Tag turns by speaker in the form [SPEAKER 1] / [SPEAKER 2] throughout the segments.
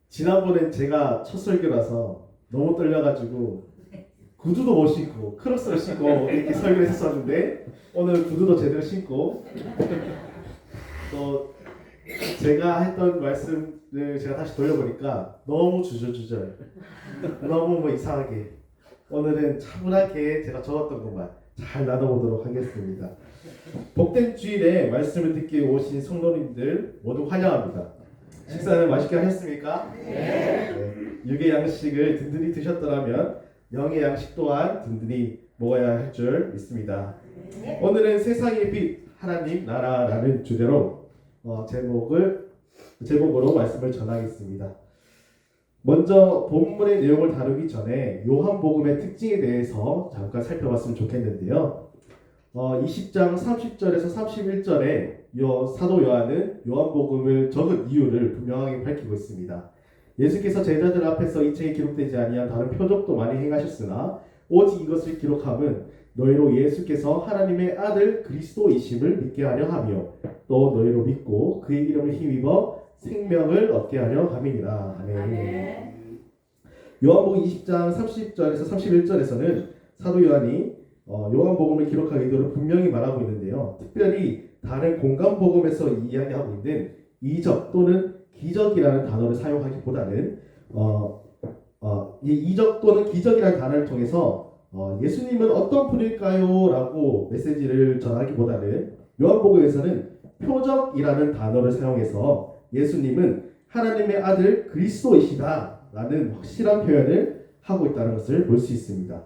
[SPEAKER 1] 지난번엔 제가 첫 설교라서 너무 떨려가지고 구두도 못 신고 크록스를 신고 이렇게 설교를 했었는데 오늘 구두도 제대로 신고 또 제가 했던 말씀을 제가 다시 돌려보니까 너무 주저주절 너무 이상하게 오늘은 차분하게 제가 적었던 것만 잘 나눠보도록 하겠습니다. 복된 주일에 말씀을 듣기 오신 성도님들 모두 환영합니다. 식사는 맛있게 하셨습니까? 네. 육의 양식을 든든히 드셨더라면 영의 양식 또한 든든히 먹어야 할 줄 믿습니다. 오늘은 세상의 빛 하나님 나라라는 주제로 제목으로 말씀을 전하겠습니다. 먼저 본문의 내용을 다루기 전에 요한복음의 특징에 대해서 잠깐 살펴봤으면 좋겠는데요. 20장 30절에서 31절에 사도 요한은 요한복음을 적은 이유를 분명하게 밝히고 있습니다. 예수께서 제자들 앞에서 이 책에 기록되지 아니한 다른 표적도 많이 행하셨으나 오직 이것을 기록함은 너희로 예수께서 하나님의 아들 그리스도이심을 믿게 하려 하며 또 너희로 믿고 그의 이름을 힘입어 생명을 얻게 하려 함이니라. 아멘. 요한복음 20장 30절에서 31절에서는 사도 요한이 요한복음을 기록한 의도를 분명히 말하고 있는데요. 특별히 다른 공간복음에서 이야기하고 있는 이적 또는 기적이라는 단어를 사용하기보다는 이 이적 또는 기적이라는 단어를 통해서 예수님은 어떤 분일까요? 라고 메시지를 전하기보다는 요한복음에서는 표적이라는 단어를 사용해서 예수님은 하나님의 아들 그리스도이시다 라는 확실한 표현을 하고 있다는 것을 볼 수 있습니다.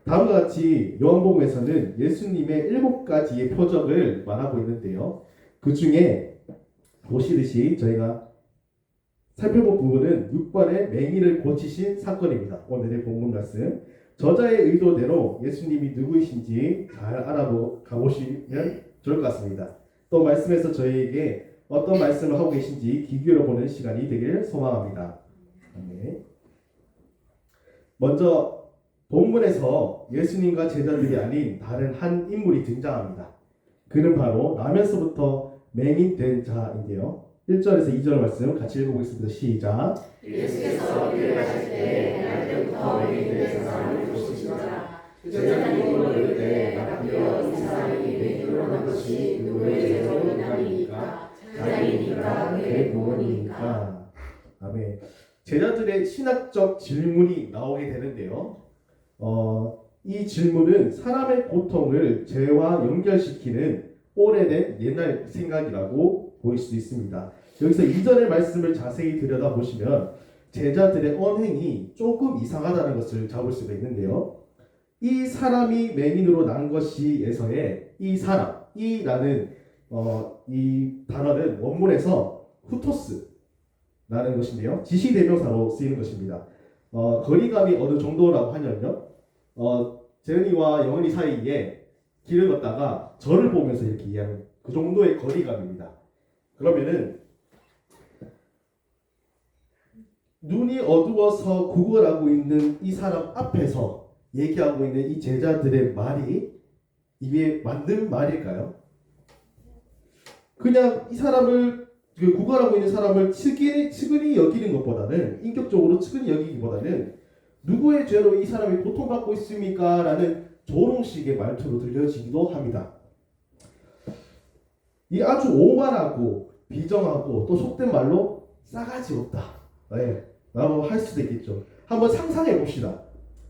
[SPEAKER 1] 다음과 같이 요한복음에서는 예수님의 7가지의 표적을 말하고 있는데요. 그 중에 보시듯이 저희가 살펴볼 부분은 6번의 맹인을 고치신 사건입니다. 오늘의 본문 말씀. 저자의 의도대로 예수님이 누구이신지 잘 알아보시면 좋을 것 같습니다. 또 말씀에서 저희에게 어떤 말씀을 하고 계신지 귀 기울여 보는 시간이 되길 소망합니다. 네. 먼저 본문에서 예수님과 제자들이 아닌 다른 한 인물이 등장합니다. 그는 바로 나면서부터 맹인된 자인데요. 1절에서 2절 말씀 같이 읽어보겠습니다. 시작.
[SPEAKER 2] 예수께서 길을 가실 때 날때부터 맹인된 사람을 보시니라. 제자들이 이르되 나가되어 이 사람이 맹인으로 난 것이 누구의 죄로 인함이니까 자기니까 그의 부모니까.
[SPEAKER 1] 아멘. 제자들의 신학적 질문이 나오게 되는데요. 이 질문은 사람의 고통을 죄와 연결시키는 오래된 옛날 생각이라고 보일 수 있습니다. 여기서 이전의 말씀을 자세히 들여다보시면 제자들의 언행이 조금 이상하다는 것을 잡을 수가 있는데요. 이 사람이 맹인으로 난 것이에서의 이 사람, 이라는 이 단어는 원문에서 후토스라는 것인데요. 지시대명사로 쓰이는 것입니다. 거리감이 어느 정도라고 하냐면요. 재은이와 영은이 사이에 길을 걷다가 저를 보면서 이렇게 이해하는 그 정도의 거리감입니다. 그러면은 눈이 어두워서 구걸하고 있는 이 사람 앞에서 얘기하고 있는 이 제자들의 말이 이게 맞는 말일까요? 그냥 이 사람을 구걸하고 있는 사람을 측은히 여기는 것보다는 인격적으로 측은히 여기기보다는 누구의 죄로 이 사람이 고통받고 있습니까? 라는 조롱식의 말투로 들려지기도 합니다. 이 아주 오만하고 비정하고 또 속된 말로 싸가지 없다. 네, 라고 할 수도 있겠죠. 한번 상상해 봅시다.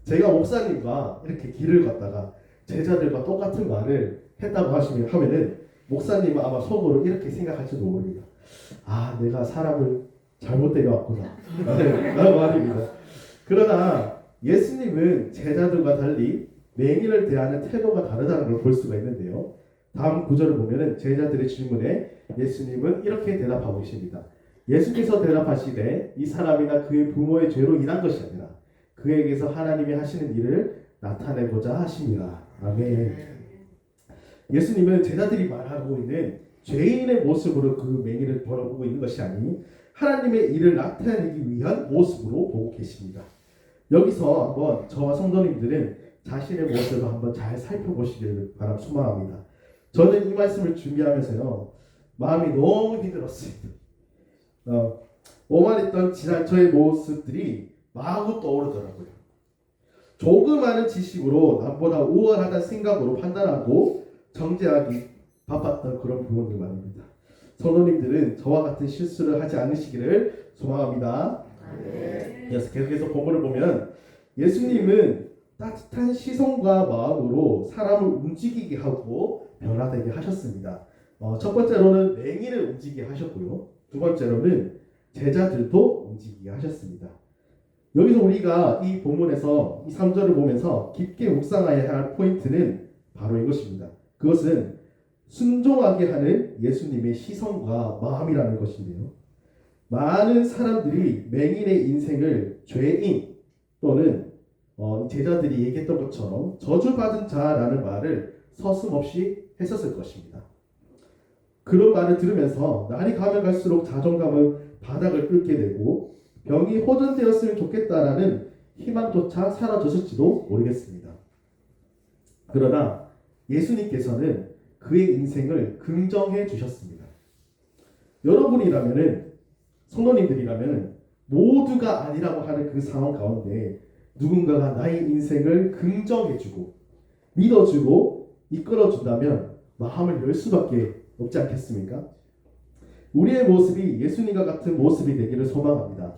[SPEAKER 1] 제가 목사님과 이렇게 길을 걷다가 제자들과 똑같은 말을 했다고 하면은 목사님은 아마 속으로 이렇게 생각할지도 모릅니다. 아, 내가 사람을 잘못 데려왔구나. 네, 라고 말입니다. 그러나 예수님은 제자들과 달리 맹인을 대하는 태도가 다르다는 걸 볼 수가 있는데요. 다음 구절을 보면은 제자들의 질문에 예수님은 이렇게 대답하고 계십니다. 예수께서 대답하시되 이 사람이나 그의 부모의 죄로 인한 것이 아니라 그에게서 하나님이 하시는 일을 나타내고자 하십니다. 아멘. 예수님은 제자들이 말하고 있는 죄인의 모습으로 그 맹인을 바라보고 있는 것이 아닌 하나님의 일을 나타내기 위한 모습으로 보고 계십니다. 여기서 한번 저와 성도님들은 자신의 모습을 한번 잘 살펴보시기를 소망합니다. 저는 이 말씀을 준비하면서요 마음이 너무 힘들었습니다. 오만했던 지난처의 모습들이 마구 떠오르더라고요. 조그마한 지식으로 남보다 우월하다는 생각으로 판단하고 정죄하기 바빴던 그런 부분들 말입니다. 성도님들은 저와 같은 실수를 하지 않으시기를 소망합니다. 이어서 계속해서 본문을 보면 예수님은 따뜻한 시선과 마음으로 사람을 움직이게 하고 변화되게 하셨습니다. 첫 번째로는 맹인을 움직이게 하셨고요. 두 번째로는 제자들도 움직이게 하셨습니다. 여기서 우리가 이 본문에서 이 3절을 보면서 깊게 묵상해야 할 포인트는 바로 이것입니다. 그것은 순종하게 하는 예수님의 시선과 마음이라는 것인데요. 많은 사람들이 맹인의 인생을 죄인 또는 제자들이 얘기했던 것처럼 저주받은 자라는 말을 서슴없이 했었을 것입니다. 그런 말을 들으면서 날이 가면 갈수록 자존감은 바닥을 뚫게 되고 병이 호전되었으면 좋겠다라는 희망조차 사라졌을지도 모르겠습니다. 그러나 예수님께서는 그의 인생을 긍정해 주셨습니다. 여러분이라면은 성도님들이라면 모두가 아니라고 하는 그 상황 가운데 누군가가 나의 인생을 긍정해주고 믿어주고 이끌어준다면 마음을 열 수밖에 없지 않겠습니까? 우리의 모습이 예수님과 같은 모습이 되기를 소망합니다.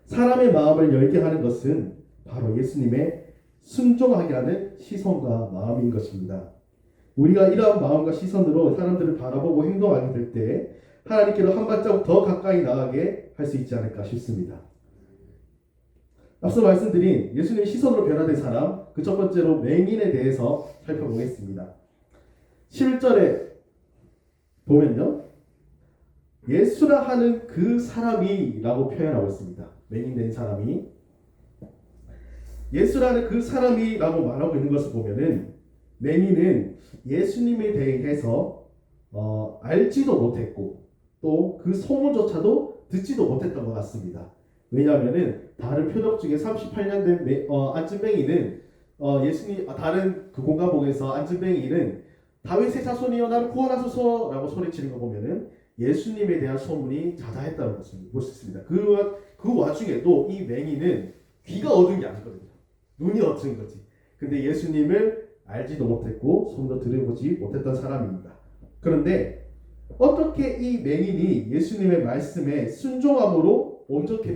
[SPEAKER 1] 사람의 마음을 열게 하는 것은 바로 예수님의 순종하게 하는 시선과 마음인 것입니다. 우리가 이러한 마음과 시선으로 사람들을 바라보고 행동하게 될 때 하나님께로 한 발자국 더 가까이 나가게 할 수 있지 않을까 싶습니다. 앞서 말씀드린 예수님의 시선으로 변화된 사람, 그 첫 번째로 맹인에 대해서 살펴보겠습니다. 11절에 보면요, 예수라 하는 그 사람이라고 표현하고 있습니다. 맹인된 사람이 예수라는 그 사람이라고 말하고 있는 것을 보면은 맹인은 예수님에 대해서 알지도 못했고 또 그 소문조차도 듣지도 못했던 것 같습니다. 왜냐하면은 다른 표적 중에 38년 된 안증뱅이는 예수님 다른 그 공가복에서 안증뱅이는 다윗의 자손이여 나를 구원하소서라고 소리치는 거 보면은 예수님에 대한 소문이 자자했다는 것을 볼 수 있습니다. 그 와중에도 이 맹인은 귀가 어두운 게 아니거든요. 눈이 어두운 거지. 근데 예수님을 알지도 못했고 소문도 들어보지 못했던 사람입니다. 그런데 어떻게 이 맹인이 예수님의 말씀에 순종함으로 온전케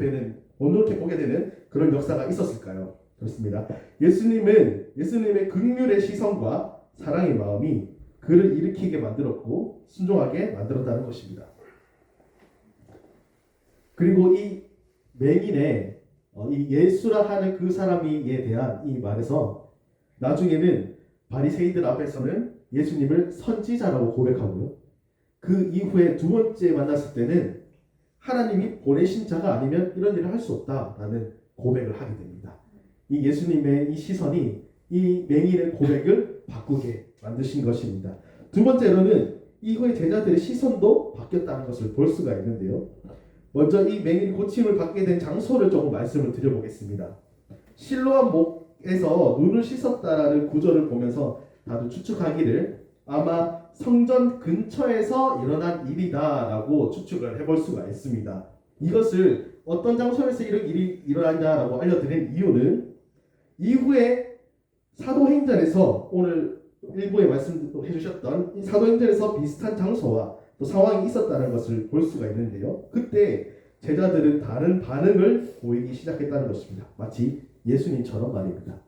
[SPEAKER 1] 보게 되는 그런 역사가 있었을까요? 그렇습니다. 예수님의 긍휼의 시선과 사랑의 마음이 그를 일으키게 만들었고 순종하게 만들었다는 것입니다. 그리고 이 맹인의 이 예수라 하는 그 사람이에 대한 이 말에서 나중에는 바리새인들 앞에서는 예수님을 선지자라고 고백하고요. 그 이후에 두 번째 만났을 때는 하나님이 보내신 자가 아니면 이런 일을 할 수 없다라는 고백을 하게 됩니다. 이 예수님의 이 시선이 이 맹인의 고백을 바꾸게 만드신 것입니다. 두 번째로는 이후에 제자들의 시선도 바뀌었다는 것을 볼 수가 있는데요. 먼저 이 맹인이 고침을 받게 된 장소를 조금 말씀을 드려보겠습니다. 실로암 목에서 눈을 씻었다라는 구절을 보면서 다들 추측하기를 아마 성전 근처에서 일어난 일이다라고 추측을 해볼 수가 있습니다. 이것을 어떤 장소에서 이런 일이 일어났냐라고 알려드린 이유는 이후에 사도행전에서 오늘 일부에 말씀해 주셨던 이 사도행전에서 비슷한 장소와 또 상황이 있었다는 것을 볼 수가 있는데요. 그때 제자들은 다른 반응을 보이기 시작했다는 것입니다. 마치 예수님처럼 말입니다.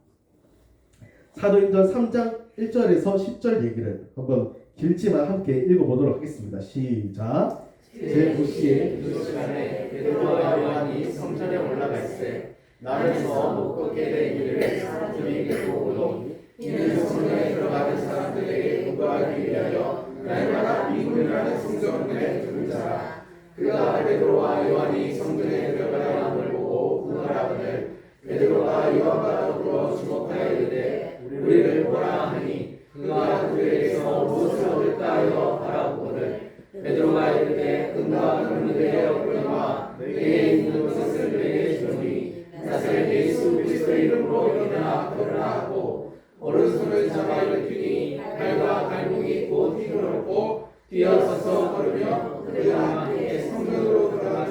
[SPEAKER 1] 사도행전 3장 1절에서 10절 얘기를 한번 길지만 함께 읽어보도록 하겠습니다. 시작.
[SPEAKER 2] 제9시에 그 시간에 베드로와 요한이 성전에 올라가 있을 남에서 못 걷게 된 이를 사람들이 보고니 이는 성전에 들어가는 사람들에게 공부하기 위하여 날마다 미문이라는 성전문에 두는 자라. 그가 베드로와 요한이 성전에 들어가려 함을 보고 궁하라거늘 베드로가 요한과 더불어 주목하여 이르되 우리를 보라 하니 그가 그들에게서 무엇을 얻을까 하여 바라보거늘 베드로가 이르되 은과 금을 내게 얻거니와 내게 있는 것을 내게 주노니 나사렛 예수 그리스도의 이름으로 일어나 걸으라 하고 오른손을 잡아 일으키니 발과 발목이 곧 힘을 얻고 뛰어서서 걸으며 그들과 함께 성전으로 들어가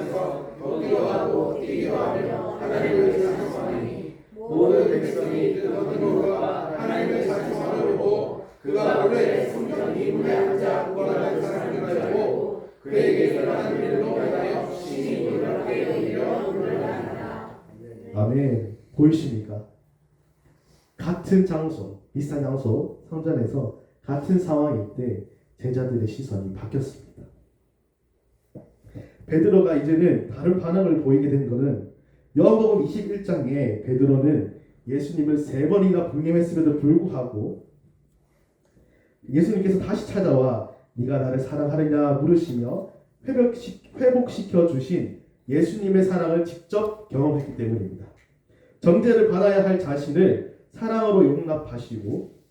[SPEAKER 1] 아멘. 보이십니까? 같은 장소, 비슷한 장소, 성전에서 같은 상황일 때 제자들의 시선이 바뀌었습니다. 베드로가 이제는 다른 반응을 보이게 된 것은 요한복음 21장에 베드로는 예수님을 3번이나 부인했음에도 불구하고 예수님께서 다시 찾아와 네가 나를 사랑하느냐 물으시며 회복시켜 주신 예수님의 사랑을 직접 경험했기 때문입니다. 정죄를 받아야 할 자신을 사랑으로 용납하시고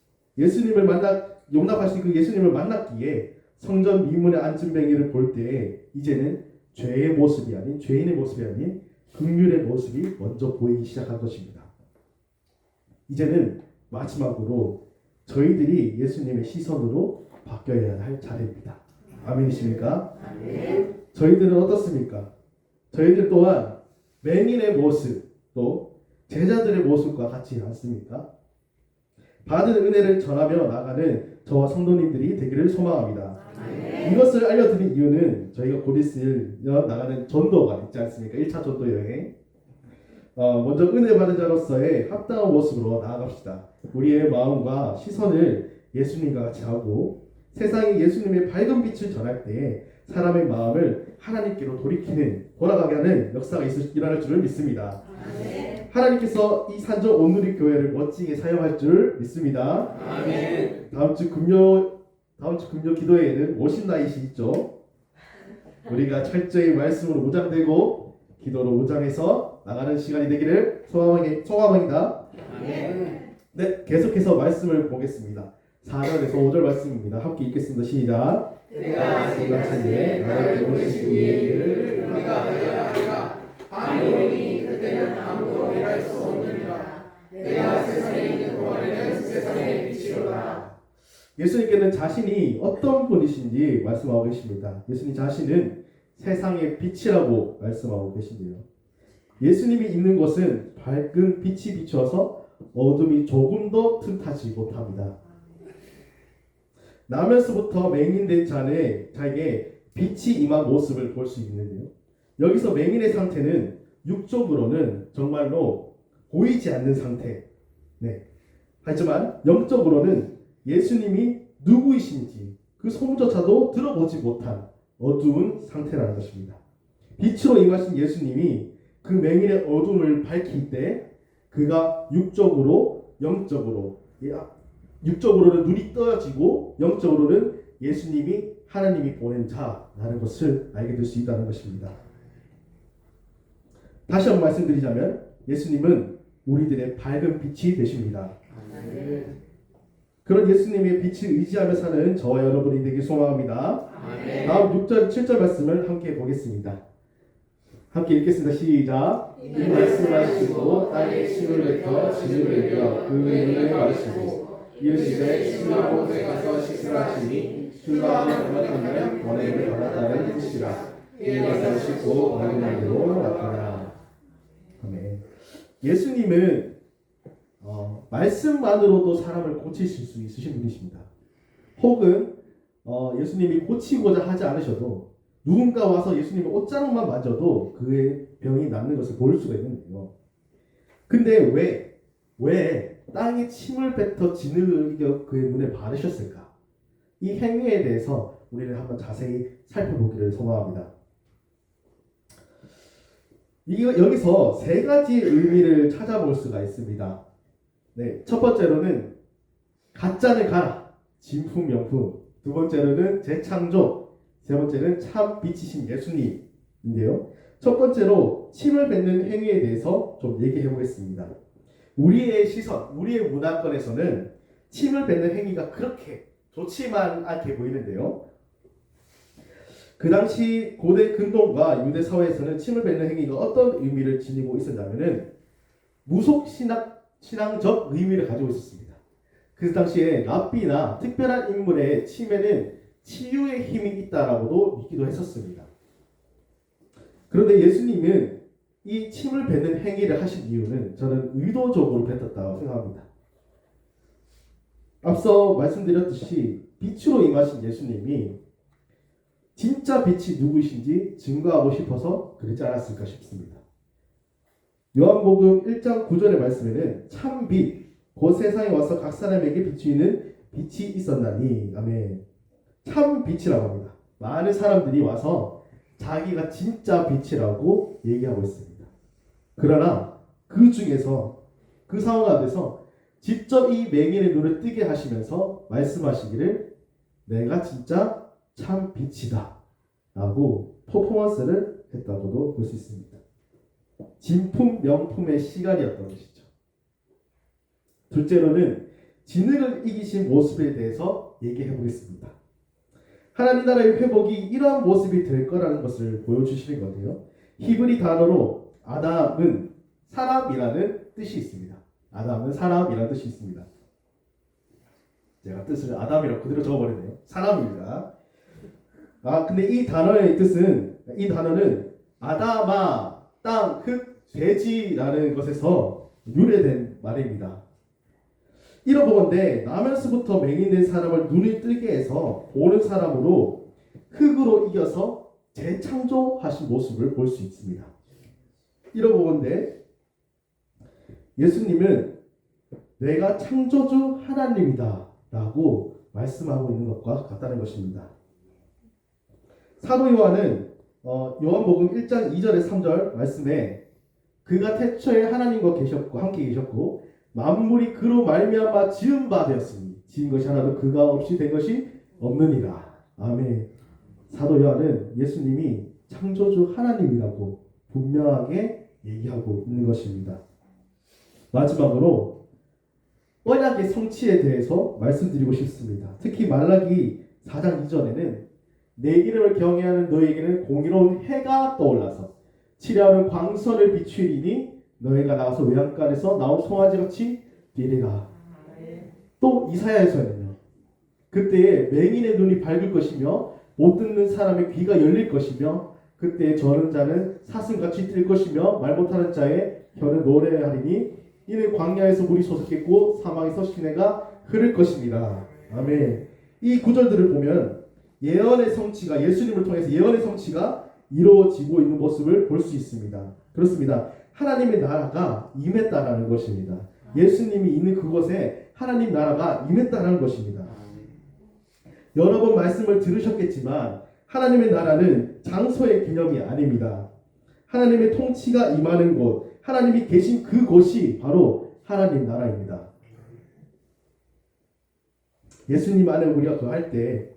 [SPEAKER 1] 용납하신 그 예수님을 만났기에 성전 미문에 앉은 뱅이를 볼 때에 이제는 죄인의 모습이 아닌 긍휼의 모습이 먼저 보이기 시작한 것입니다. 이제는 마지막으로 저희들이 예수님의 시선으로 바뀌어야 할 차례입니다. 아멘이십니까?
[SPEAKER 2] 아멘.
[SPEAKER 1] 저희들은 어떻습니까? 저희들 또한 맹인의 모습 또 제자들의 모습과 같지 않습니까? 받은 은혜를 전하며 나가는 저와 성도님들이 되기를 소망합니다.
[SPEAKER 2] 아멘.
[SPEAKER 1] 이것을 알려드린 이유는 저희가 곧 있을 나가는 전도가 있지 않습니까? 1차 전도 여행. 먼저 은혜 받은 자로서의 합당한 모습으로 나아갑시다. 우리의 마음과 시선을 예수님과 같이 하고 세상에 예수님의 밝은 빛을 전할 때에 사람의 마음을 하나님께로 돌아가게 하는 역사가 일어날 줄을 믿습니다.
[SPEAKER 2] 아멘.
[SPEAKER 1] 하나님께서 이 산적 온누리 교회를 멋지게 사용할 줄 믿습니다.
[SPEAKER 2] 아멘.
[SPEAKER 1] 다음 주 금요 기도회에는 오신 나이시 있죠. 우리가 철저히 말씀으로 무장되고 기도로 무장해서 나가는 시간이 되기를 소망합니다.
[SPEAKER 2] 아멘.
[SPEAKER 1] 네, 계속해서 말씀을 보겠습니다. 4절에서 5절 말씀입니다. 함께 읽겠습니다. 시작.
[SPEAKER 2] 내가 생각하기에 나를 보내신 이의 일을 우리가 하여야 하리라. 아니오니 그때는 아무도 일할 수 없느니라. 내가 세상에 있는 동안에는 세상의 빛이로다.
[SPEAKER 1] 예수님께는 자신이 어떤 분이신지 말씀하고 계십니다. 예수님 자신은 세상의 빛이라고 말씀하고 계신데요. 예수님이 있는 곳은 밝은 빛이 비춰서 어둠이 조금도 틈타지 못합니다. 나면서부터 맹인된 자에게 빛이 임한 모습을 볼 수 있는데요. 여기서 맹인의 상태는 육적으로는 정말로 보이지 않는 상태. 네. 하지만 영적으로는 예수님이 누구이신지 그 소문조차도 들어보지 못한 어두운 상태라는 것입니다. 빛으로 임하신 예수님이 그 맹인의 어둠을 밝힐 때 그가 육적으로는 눈이 떠지고 영적으로는 예수님이 하나님이 보낸 자라는 것을 알게 될 수 있다는 것입니다. 다시 한번 말씀드리자면 예수님은 우리들의 밝은 빛이 되십니다. 그런 예수님의 빛을 의지하며 사는 저와 여러분이 되길 소망합니다.
[SPEAKER 2] 아멘.
[SPEAKER 1] 다음 6절, 7절 말씀을 함께 보겠습니다. 함께 읽겠습니다. 시작.
[SPEAKER 2] 이 말씀하시고 땅에 침을 뱉어 진을 내려 그 눈을 마시고 이르시되 신랑 곳에 가서 식사하시니 신랑을 거듭하면 번뇌를 받았다는 뜻이라. 이에 가서 씻고 바른 날로 나타나.
[SPEAKER 1] 아멘. 예수님은 말씀만으로도 사람을 고치실 수 있으신 분이십니다. 혹은 예수님이 고치고자 하지 않으셔도 누군가 와서 예수님의 옷자락만 만져도 그의 병이 낫는 것을 볼 수가 있는데요. 근데 왜 땅에 침을 뱉어 진을 이겨 그의 눈에 바르셨을까? 이 행위에 대해서 우리는 한번 자세히 살펴보기를 소망합니다. 여기서 세 가지 의미를 찾아볼 수가 있습니다. 네, 첫 번째로는 가짜를 가라, 진품명품. 두 번째로는 재창조. 세 번째는 참 빛이신 예수님인데요. 첫 번째로 침을 뱉는 행위에 대해서 좀 얘기해 보겠습니다. 우리의 시선, 우리의 문화권에서는 침을 뱉는 행위가 그렇게 좋지만 않게 보이는데요. 그 당시 고대 근동과 유대 사회에서는 침을 뱉는 행위가 어떤 의미를 지니고 있었냐면은 무속 신앙적 의미를 가지고 있었습니다. 그 당시에 랍비나 특별한 인물의 침에는 치유의 힘이 있다라고도 믿기도 했었습니다. 그런데 예수님은 이 침을 뱉는 행위를 하신 이유는 저는 의도적으로 뱉었다고 생각합니다. 앞서 말씀드렸듯이 빛으로 임하신 예수님이 진짜 빛이 누구이신지 증거하고 싶어서 그러지 않았을까 싶습니다. 요한복음 1장 9절의 말씀에는 참 빛, 곧 세상에 와서 각 사람에게 비추이는 빛이 있었나니. 아멘. 참 빛이라고 합니다. 많은 사람들이 와서 자기가 진짜 빛이라고 얘기하고 있습니다. 그러나 그 중에서 그 상황 가운데서 직접 이 맹인의 눈을 뜨게 하시면서 말씀하시기를 내가 진짜 참 빛이다 라고 퍼포먼스를 했다고도 볼 수 있습니다. 진품 명품의 시간이었던 것이죠. 둘째로는 진흙을 이기신 모습에 대해서 얘기해 보겠습니다. 하나님 나라의 회복이 이러한 모습이 될 거라는 것을 보여주시는 건데요. 히브리 단어로 아담은 사람이라는 뜻이 있습니다. 아담은 사람이라는 뜻이 있습니다. 제가 뜻을 아담이라고 그대로 적어버렸네요. 사람입니다. 근데 이 단어는 아다마, 땅, 흙, 돼지라는 것에서 유래된 말입니다. 이러보건대 나면서부터 맹인된 사람을 눈을 뜨게 해서 보는 사람으로 흙으로 이겨서 재창조하신 모습을 볼 수 있습니다. 이러보건대 예수님은 내가 창조주 하나님이다 라고 말씀하고 있는 것과 같다는 것입니다. 사도 요한은 요한복음 1장 2절에 3절 말씀에 그가 태초에 하나님과 함께 계셨고 만물이 그로 말미암아 지은 바 되었으니 지은 것이 하나도 그가 없이 된 것이 없느니라. 아멘. 사도 요한은 예수님이 창조주 하나님이라고 분명하게 얘기하고 있는 것입니다. 마지막으로 언약의 성취에 대해서 말씀드리고 싶습니다. 특히 말라기 4장 2절에는 내 이름을 경외하는 너에게는 공의로운 해가 떠올라서 치려하는 광선을 비추리니 너희가 나가서 외양간에서 나온 송아지같이 되리라. 또 이사야에서는요. 그때에 맹인의 눈이 밝을 것이며 못 듣는 사람의 귀가 열릴 것이며 그때에 저는 자는 사슴같이 뛸 것이며 말 못하는 자의 혀는 노래하리니 이는 광야에서 물이 솟았겠고 사막에서 시내가 흐를 것입니다. 아멘. 이 구절들을 보면 예언의 성취가 예수님을 통해서 예언의 성취가 이루어지고 있는 모습을 볼 수 있습니다. 그렇습니다. 하나님의 나라가 임했다라는 것입니다. 예수님이 있는 그곳에 하나님 나라가 임했다라는 것입니다. 여러 번 말씀을 들으셨겠지만 하나님의 나라는 장소의 개념이 아닙니다. 하나님의 통치가 임하는 곳, 하나님이 계신 그곳이 바로 하나님 나라입니다. 예수님 안에 우리가 거할 때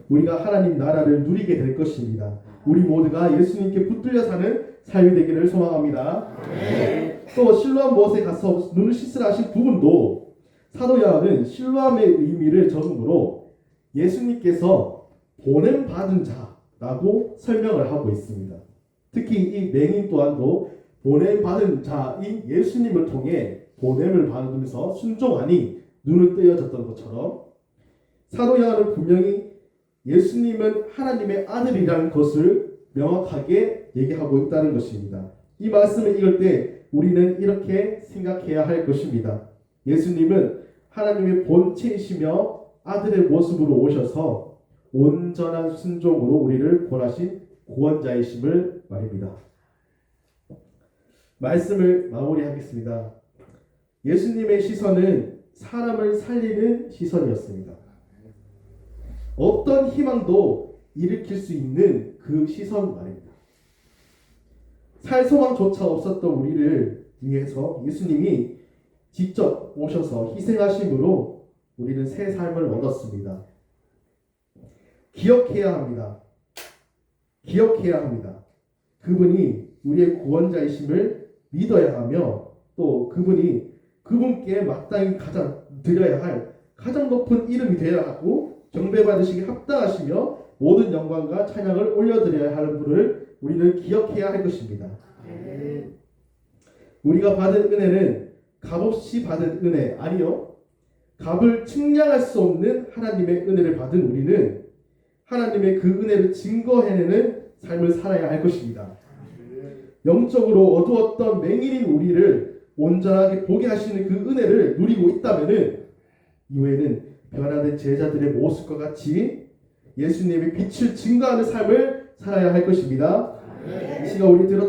[SPEAKER 1] 우리가 하나님 나라를 누리게 될 것입니다. 우리 모두가 예수님께 붙들려 사는 삶이 되기를 소망합니다. 네. 또 실로암 못에 가서 눈을 씻으라 하신 부분도 사도 요한은 실로암의 의미를 적음으로 예수님께서 보냄받은 자라고 설명을 하고 있습니다. 특히 이 맹인 또한도 보냄받은 자인 예수님을 통해 보냄을 받으면서 순종하니 눈을 뜨여졌던 것처럼 사도 요한은 분명히 예수님은 하나님의 아들이라는 것을 명확하게 얘기하고 있다는 것입니다. 이 말씀을 읽을 때 우리는 이렇게 생각해야 할 것입니다. 예수님은 하나님의 본체이시며 아들의 모습으로 오셔서 온전한 순종으로 우리를 구원하신 구원자이심을 말입니다. 말씀을 마무리하겠습니다. 예수님의 시선은 사람을 살리는 시선이었습니다. 어떤 희망도 일으킬 수 있는 그 시선 말입니다. 살 소망조차 없었던 우리를 위해서 예수님이 직접 오셔서 희생하심으로 우리는 새 삶을 얻었습니다. 기억해야 합니다. 기억해야 합니다. 그분이 우리의 구원자이심을 믿어야 하며 또 그분께 마땅히 드려야 할 가장 높은 이름이 되어야 하고 경배받으시기 합당하시며 모든 영광과 찬양을 올려드려야 하는 분을 우리는 기억해야 할 것입니다. 우리가 받은 은혜는 값없이 받은 은혜 아니요 값을 측량할 수 없는 하나님의 은혜를 받은 우리는 하나님의 그 은혜를 증거해내는 삶을 살아야 할 것입니다. 영적으로 어두웠던 맹인인 우리를 온전하게 보게 하시는 그 은혜를 누리고 있다면은 이후에는 변화된 제자들의 모습과 같이 예수님의 빛을 증거하는 삶을 살아야 할 것입니다. 이 시간 우리 들었던